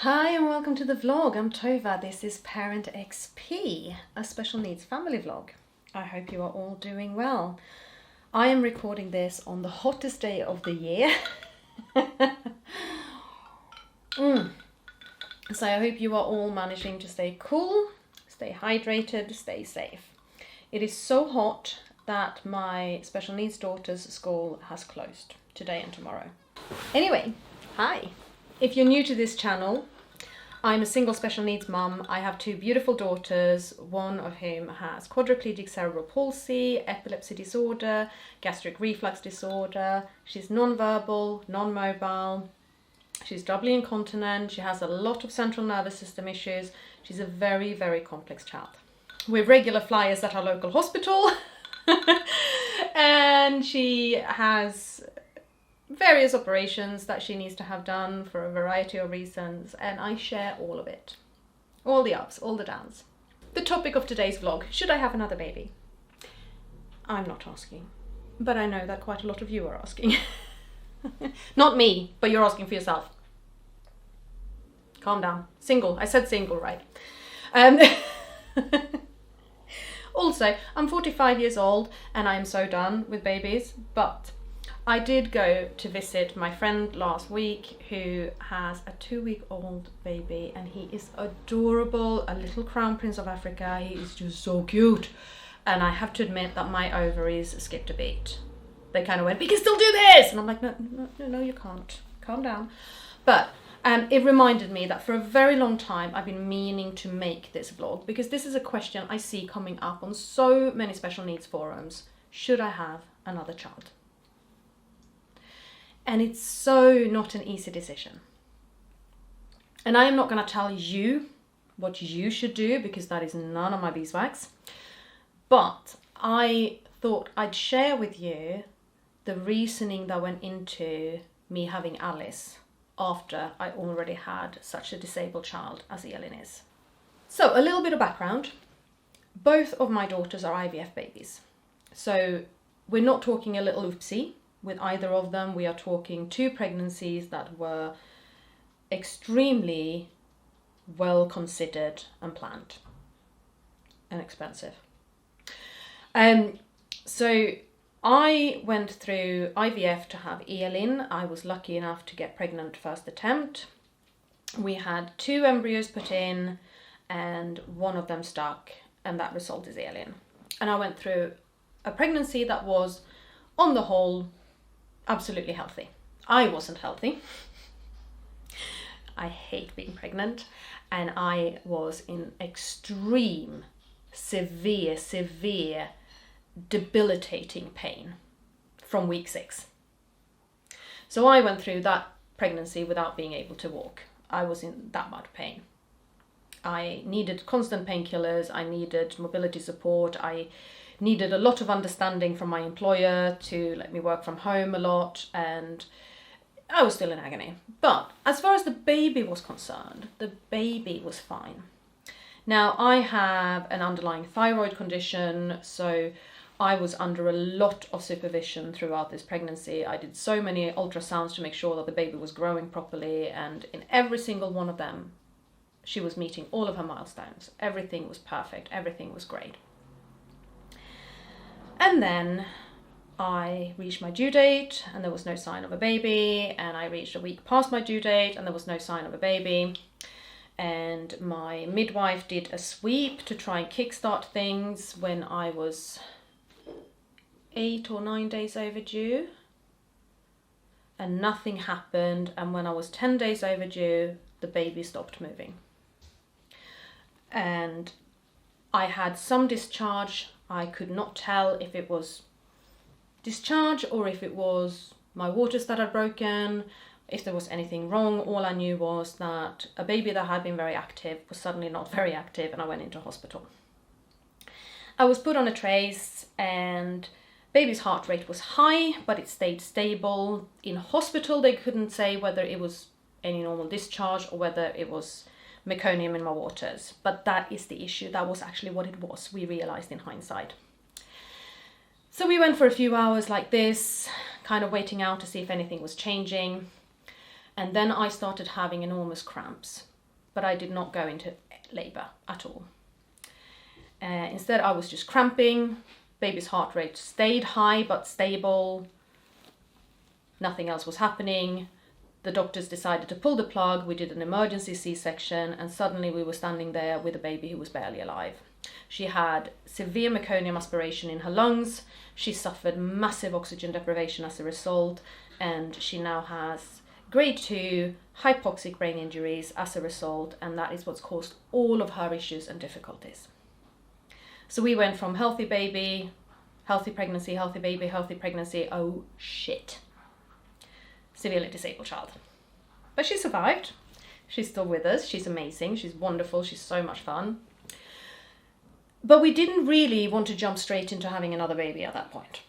Hi and welcome to the vlog. I'm Tova. This is ParentXP, a special needs family vlog. I hope you are all doing well. I am recording this on the hottest day of the year. So I hope you are all managing to stay cool, stay hydrated, stay safe. It is so hot that my special needs daughter's school has closed today and tomorrow. Anyway, hi. If you're new to this channel, I'm a single special needs mum. I have two beautiful daughters, one of whom has quadriplegic cerebral palsy, epilepsy disorder, gastric reflux disorder. She's non-verbal, non-mobile. She's doubly incontinent. She has a lot of central nervous system issues. She's a very, very complex child. We're regular flyers at our local hospital. And she has various operations that she needs to have done for a variety of reasons, and I share all of it. All the ups, all the downs. The topic of today's vlog, should I have another baby? I'm not asking, but I know that quite a lot of you are asking. Not me, but you're asking for yourself. Calm down. Single. I said single, right? Also, I'm 45 years old and I'm so done with babies, but I did go to visit my friend last week who has a 2-week-old baby, and he is adorable, a little crown prince of Africa. He is just so cute. And I have to admit that my ovaries skipped a beat. They kind of went, we can still do this! And I'm like, no, you can't. Calm down. But it reminded me that for a very long time I've been meaning to make this vlog, because this is a question I see coming up on so many special needs forums. Should I have another child? And it's so not an easy decision. And I am not going to tell you what you should do, because that is none of my beeswax. But I thought I'd share with you the reasoning that went into me having Alice after I already had such a disabled child as Elin is. So a little bit of background. Both of my daughters are IVF babies. So we're not talking a little oopsie with either of them. We are talking 2 pregnancies that were extremely well considered and planned and expensive. So I went through IVF to have Elin. I was lucky enough to get pregnant first attempt. We had 2 embryos put in and one of them stuck, and that result is Elin. And I went through a pregnancy that was, on the whole, absolutely healthy. I wasn't healthy. I hate being pregnant, and I was in extreme, severe, debilitating pain from week 6. So I went through that pregnancy without being able to walk. I was in that much pain. I needed constant painkillers. I needed mobility support. I needed a lot of understanding from my employer to let me work from home a lot, and I was still in agony. But as far as the baby was concerned, the baby was fine. Now, I have an underlying thyroid condition, so I was under a lot of supervision throughout this pregnancy. I did so many ultrasounds to make sure that the baby was growing properly, and in every single one of them, she was meeting all of her milestones. Everything was perfect. Everything was great. And then I reached my due date and there was no sign of a baby, and I reached a week past my due date and there was no sign of a baby. And my midwife did a sweep to try and kickstart things when I was 8 or 9 days overdue, and nothing happened. And when I was 10 days overdue, the baby stopped moving. And I had some discharge. I could not tell if it was discharge or if it was my waters that had broken, if there was anything wrong. All I knew was that a baby that had been very active was suddenly not very active, and I went into hospital. I was put on a trace, and baby's heart rate was high, but it stayed stable. In hospital, they couldn't say whether it was any normal discharge or whether it was meconium in my waters, but that is the issue. That was actually what it was, we realized in hindsight. So we went for a few hours like this, kind of waiting out to see if anything was changing. And then I started having enormous cramps. but I did not go into labour at all. Instead, I was just cramping. Baby's heart rate stayed high but stable. Nothing else was happening. The doctors decided to pull the plug. We did an emergency C-section, and suddenly we were standing there with a baby who was barely alive. She had severe meconium aspiration in her lungs. She suffered massive oxygen deprivation as a result, and she now has grade 2 hypoxic brain injuries as a result, and that is what's caused all of her issues and difficulties. So we went from healthy baby, healthy pregnancy, healthy baby, healthy pregnancy, oh shit. Severely disabled child. But she survived. She's still with us. She's amazing. She's wonderful. She's so much fun. But we didn't really want to jump straight into having another baby at that point.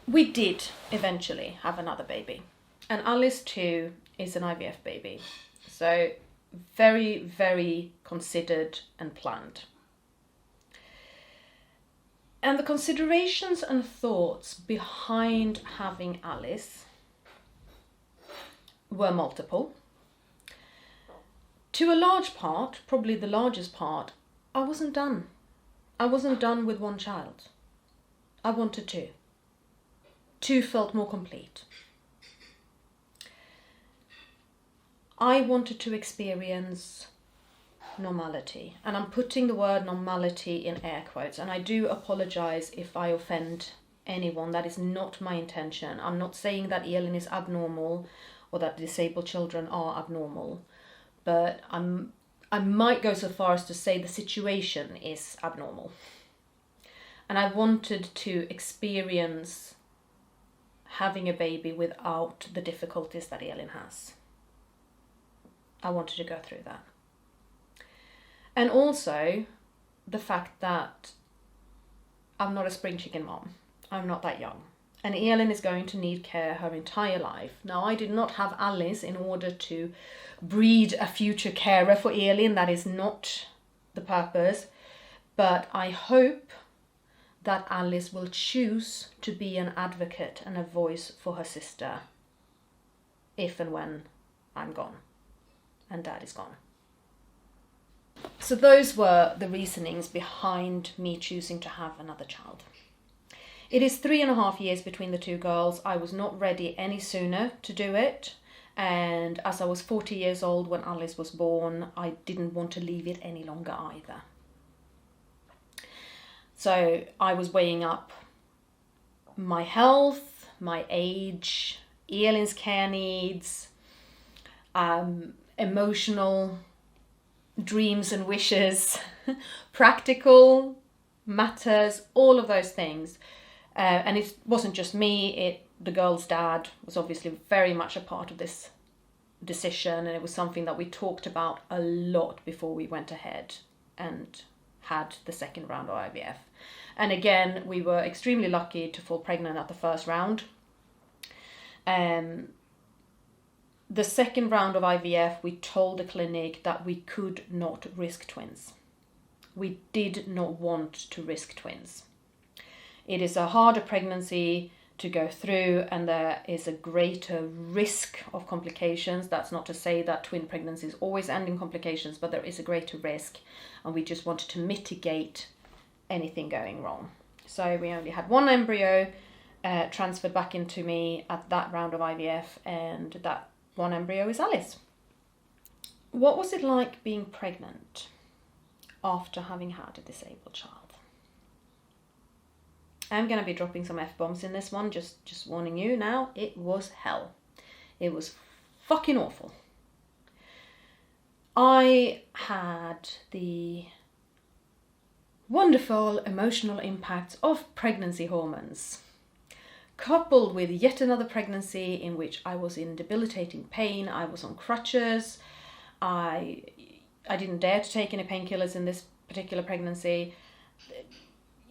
We did eventually have another baby. And Alice too is an IVF baby. So very, very considered and planned. And the considerations and thoughts behind having Alice were multiple. To a large part, probably the largest part, I wasn't done. I wasn't done with one child. I wanted two. Two felt more complete. I wanted to experience normality. And I'm putting the word normality in air quotes. And I do apologize if I offend anyone. That is not my intention. I'm not saying that Elin is abnormal or that disabled children are abnormal. But I might go so far as to say the situation is abnormal. And I wanted to experience having a baby without the difficulties that Elin has. I wanted to go through that. And also the fact that I'm not a spring chicken mom. I'm not that young. And Elin is going to need care her entire life. Now, I did not have Alice in order to breed a future carer for Elin. That is not the purpose. But I hope that Alice will choose to be an advocate and a voice for her sister if and when I'm gone and Dad is gone. So those were the reasonings behind me choosing to have another child. It is 3.5 years between the two girls. I was not ready any sooner to do it. And as I was 40 years old when Alice was born, I didn't want to leave it any longer either. So I was weighing up my health, my age, Elin's care needs, emotional dreams and wishes, practical matters, all of those things. And it wasn't just me, the girl's dad was obviously very much a part of this decision, and it was something that we talked about a lot before we went ahead and had the second round of IVF. And again, we were extremely lucky to fall pregnant at the first round. The second round of IVF, we told the clinic that we could not risk twins. We did not want to risk twins. It is a harder pregnancy to go through, and there is a greater risk of complications. That's not to say that twin pregnancies always end in complications, but there is a greater risk, and we just wanted to mitigate anything going wrong. So we only had one embryo transferred back into me at that round of IVF, and that one embryo is Alice. What was it like being pregnant after having had a disabled child? I'm going to be dropping some F-bombs in this one, just warning you now. It was hell. It was fucking awful. I had the wonderful emotional impacts of pregnancy hormones, coupled with yet another pregnancy in which I was in debilitating pain. I was on crutches. I didn't dare to take any painkillers in this particular pregnancy.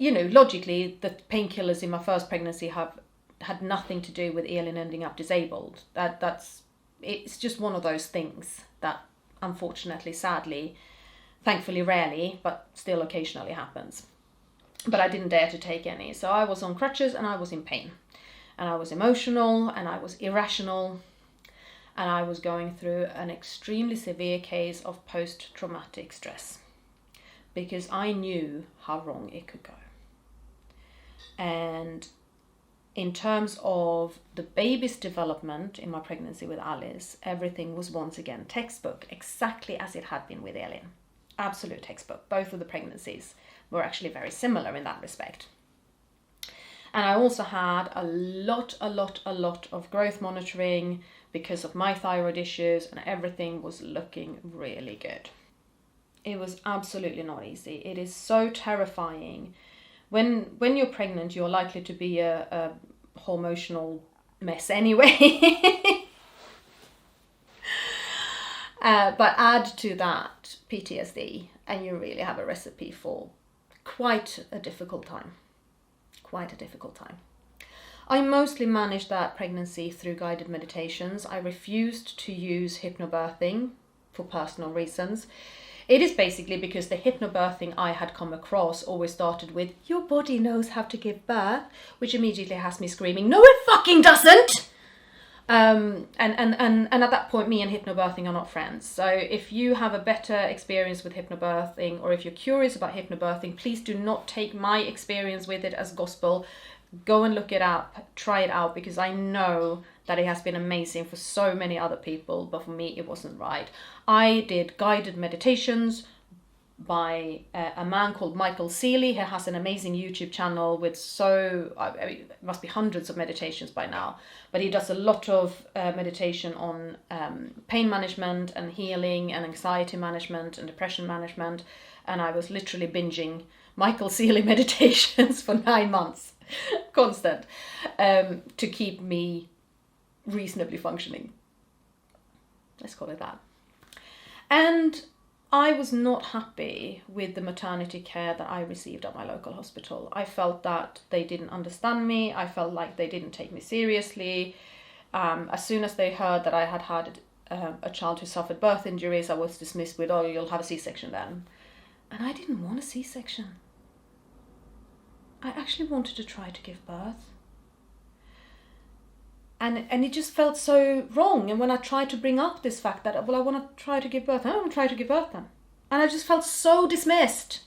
You know, logically, the painkillers in my first pregnancy had nothing to do with Elin ending up disabled. It's just one of those things that, unfortunately, sadly, thankfully rarely, but still occasionally happens. But I didn't dare to take any. So I was on crutches and I was in pain. And I was emotional and I was irrational. and I was going through an extremely severe case of post-traumatic stress because I knew how wrong it could go. And in terms of the baby's development in my pregnancy with Alice, everything was once again textbook, exactly as it had been with Elin. Absolute textbook. Both of the pregnancies were actually very similar in that respect. And I also had a lot of growth monitoring because of my thyroid issues, and everything was looking really good. It was absolutely not easy. It is so terrifying. When you're pregnant, you're likely to be a hormonal mess anyway. But add to that PTSD, and you really have a recipe for quite a difficult time. I mostly managed that pregnancy through guided meditations. I refused to use hypnobirthing for personal reasons. It is basically because the hypnobirthing I had come across always started with, your body knows how to give birth, which immediately has me screaming, no it fucking doesn't! And at that point, me and hypnobirthing are not friends. So if you have a better experience with hypnobirthing, or if you're curious about hypnobirthing, please do not take my experience with it as gospel. Go and look it up, try it out, because I know that it has been amazing for so many other people, but for me it wasn't right. I did guided meditations by a man called Michael Seeley. He has an amazing YouTube channel with it must be hundreds of meditations by now, but he does a lot of meditation on pain management and healing and anxiety management and depression management, and I was literally binging Michael Seeley meditations for 9 months, constant, to keep me reasonably functioning. Let's call it that. And I was not happy with the maternity care that I received at my local hospital. I felt that they didn't understand me. I felt like they didn't take me seriously. As soon as they heard that I had had a child who suffered birth injuries, I was dismissed with, oh, you'll have a C-section then. And I didn't want a C-section. I actually wanted to try to give birth. And it just felt so wrong. And when I tried to bring up this fact that, well, I want to try to give birth, I don't want to try to give birth then. And I just felt so dismissed.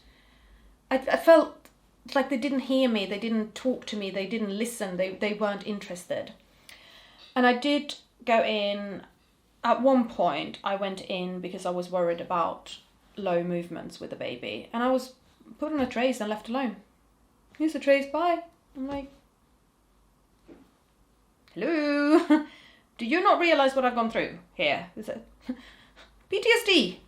I felt like they didn't hear me, they didn't talk to me, they didn't listen, they weren't interested. And I did go in, at one point I went in because I was worried about low movements with the baby. And I was put on a trace and left alone. Here's the trace, bye. I'm like, hello, do you not realise what I've gone through here? Is it PTSD,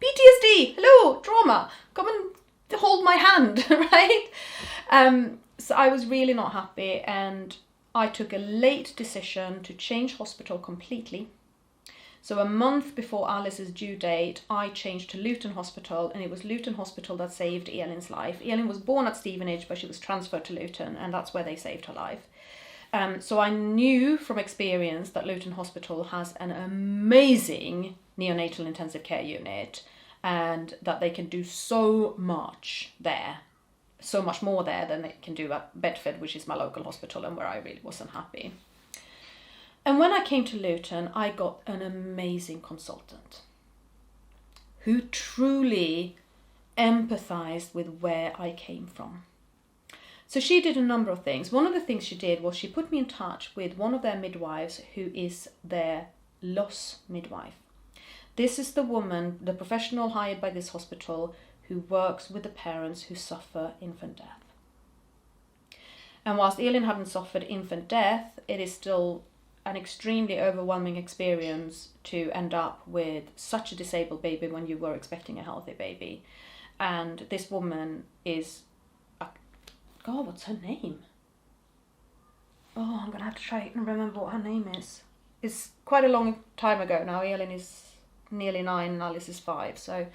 hello, trauma, come and hold my hand, right? So I was really not happy, and I took a late decision to change hospital completely. So a month before Alice's due date, I changed to Luton Hospital, and it was Luton Hospital that saved Elin's life. Elin was born at Stevenage, but she was transferred to Luton, and that's where they saved her life. So I knew from experience that Luton Hospital has an amazing neonatal intensive care unit, and that they can do so much there, so much more there than they can do at Bedford, which is my local hospital and where I really wasn't happy. And when I came to Luton, I got an amazing consultant who truly empathized with where I came from. So she did a number of things. One of the things she did was she put me in touch with one of their midwives who is their loss midwife. This is the woman, the professional hired by this hospital, who works with the parents who suffer infant death. And whilst Elin hadn't suffered infant death, it is still an extremely overwhelming experience to end up with such a disabled baby when you were expecting a healthy baby. And this woman is, God, what's her name? Oh, I'm going to have to try and remember what her name is. It's quite a long time ago now. Elin is nearly 9 and Alice is 5. So,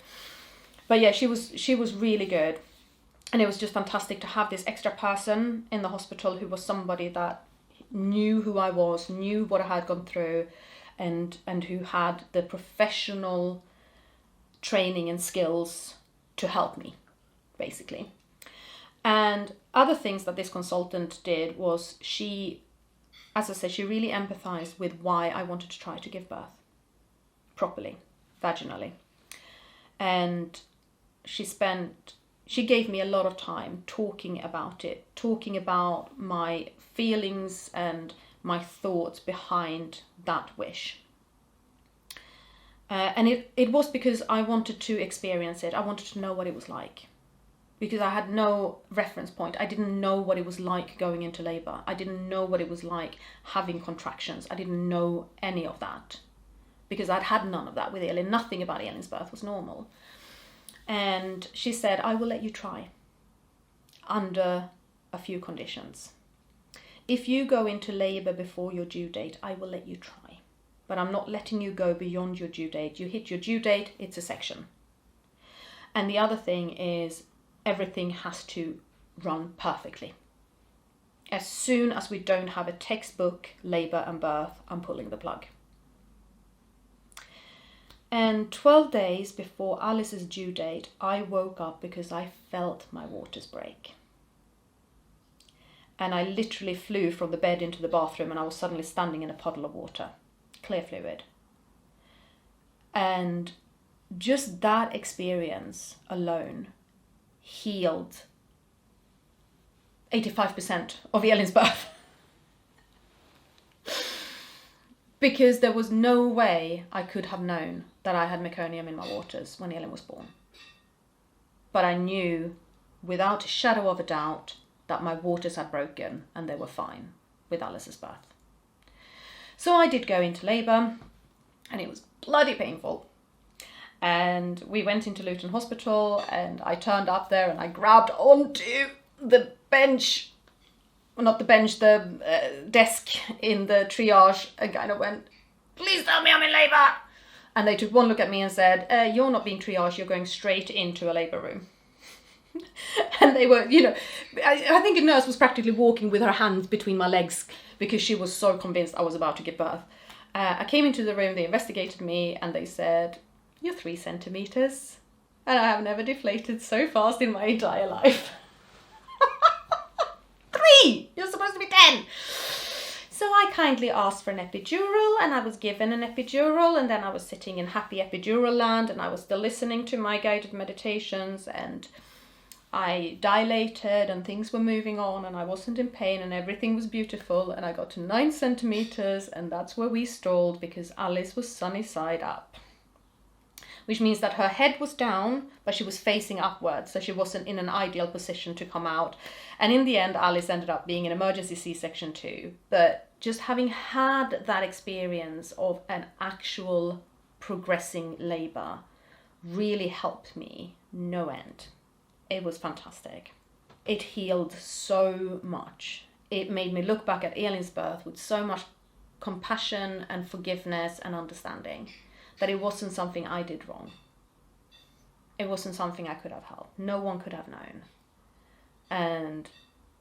but yeah, she was really good. And it was just fantastic to have this extra person in the hospital who was somebody that knew who I was, knew what I had gone through, and who had the professional training and skills to help me, basically. And other things that this consultant did was she, as I said, she really empathized with why I wanted to try to give birth. properly, vaginally. And she gave me a lot of time talking about it, talking about my feelings and my thoughts behind that wish. And it was because I wanted to experience it. I wanted to know what it was like. Because I had no reference point. I didn't know what it was like going into labor. I didn't know what it was like having contractions. I didn't know any of that. Because I'd had none of that with Elin. Nothing about Elin's birth was normal. And she said, I will let you try. Under a few conditions. If you go into labor before your due date, I will let you try. But I'm not letting you go beyond your due date. You hit your due date, it's a section. And the other thing is, everything has to run perfectly. As soon as we don't have a textbook labor and birth, I'm pulling the plug. And 12 days before Alice's due date, I woke up because I felt my waters break. And I literally flew from the bed into the bathroom, and I was suddenly standing in a puddle of water, clear fluid. And just that experience alone healed 85% of Elin's birth. Because there was no way I could have known that I had meconium in my waters when Elin was born. But I knew without a shadow of a doubt that my waters had broken and they were fine with Alice's birth. So I did go into labour, and it was bloody painful. And we went into Luton Hospital, and I turned up there and I grabbed onto the bench, well, not the bench, the desk in the triage, and kind of went, please tell me I'm in labour. And they took one look at me and said, you're not being triaged, you're going straight into a labour room. And they were, I think a nurse was practically walking with her hands between my legs because she was so convinced I was about to give birth. I came into the room, they investigated me, and they said, you're 3 centimetres. And I have never deflated so fast in my entire life. 3! You're supposed to be 10! So I kindly asked for an epidural, and I was given an epidural, and then I was sitting in happy epidural land, and I was still listening to my guided meditations, and I dilated, and things were moving on, and I wasn't in pain, and everything was beautiful, and I got to 9 centimetres, and that's where we stalled because Alice was sunny side up. Which means that her head was down, but she was facing upwards, so she wasn't in an ideal position to come out. And in the end, Alice ended up being an emergency C-section too. But just having had that experience of an actual progressing labour really helped me no end. It was fantastic. It healed so much. It made me look back at Elin's birth with so much compassion and forgiveness and understanding. That it wasn't something I did wrong. It wasn't something I could have helped. No one could have known. And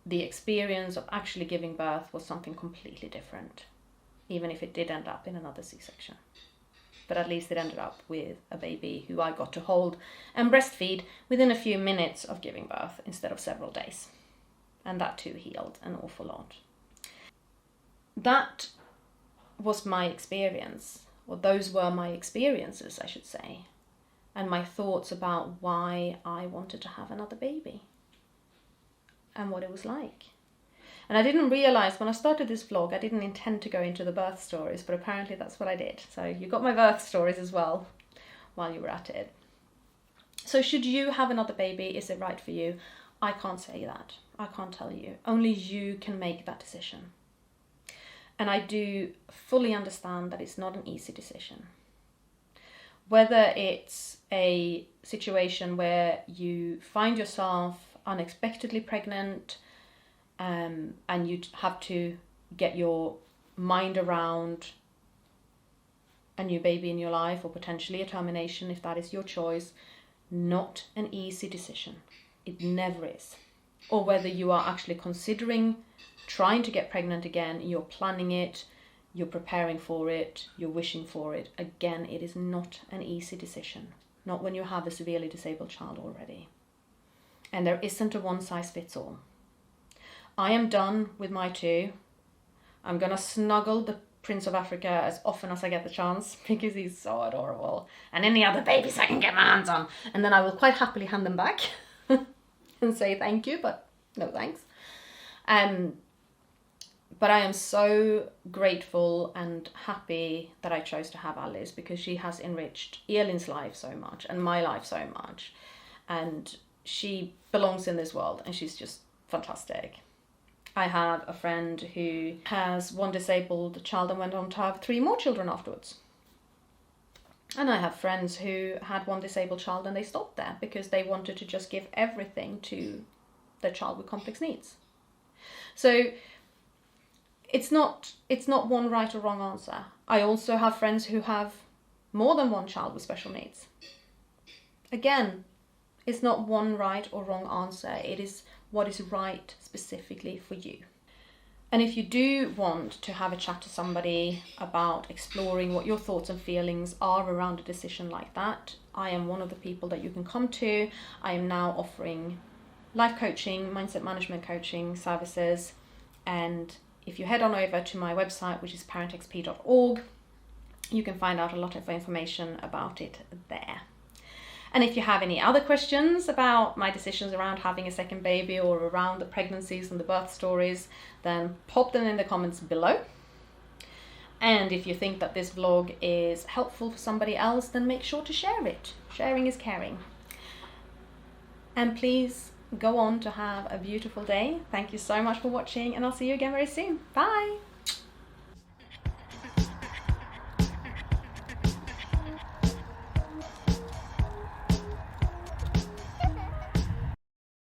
the experience of actually giving birth was something completely different. Even if it did end up in another C-section. But at least it ended up with a baby who I got to hold and breastfeed within a few minutes of giving birth instead of several days. And that too healed an awful lot. That was my experience. Well, those were my experiences, I should say, and my thoughts about why I wanted to have another baby and what it was like. And I didn't realise when I started this vlog, I didn't intend to go into the birth stories, but apparently that's what I did. So you got my birth stories as well while you were at it. So should you have another baby, is it right for you? I can't say that. I can't tell you. Only you can make that decision. And I do fully understand that it's not an easy decision. Whether it's a situation where you find yourself unexpectedly pregnant and you have to get your mind around a new baby in your life or potentially a termination if that is your choice, not an easy decision. It never is. Or whether you are actually considering trying to get pregnant again, you're planning it, you're preparing for it, you're wishing for it. Again, it is not an easy decision. Not when you have a severely disabled child already. And there isn't a one-size-fits-all. I am done with my 2. I'm going to snuggle the Prince of Africa as often as I get the chance because he's so adorable. And any other babies I can get my hands on. And then I will quite happily hand them back and say thank you, but no thanks. But I am so grateful and happy that I chose to have Alice, because she has enriched Elin's life so much and my life so much. And she belongs in this world and she's just fantastic. I have a friend who has one disabled child and went on to have 3 more children afterwards. And I have friends who had one disabled child and they stopped there because they wanted to just give everything to their child with complex needs. So it's not one right or wrong answer. I also have friends who have more than one child with special needs. Again, it's not one right or wrong answer. It is what is right specifically for you. And if you do want to have a chat to somebody about exploring what your thoughts and feelings are around a decision like that, I am one of the people that you can come to. I am now offering life coaching, mindset management coaching services. And if you head on over to my website, which is ParentXP.org, you can find out a lot of information about it there. And if you have any other questions about my decisions around having a second baby or around the pregnancies and the birth stories, then pop them in the comments below. And if you think that this vlog is helpful for somebody else, then make sure to share it. Sharing is caring. And please go on to have a beautiful day. Thank you so much for watching, and I'll see you again very soon. Bye!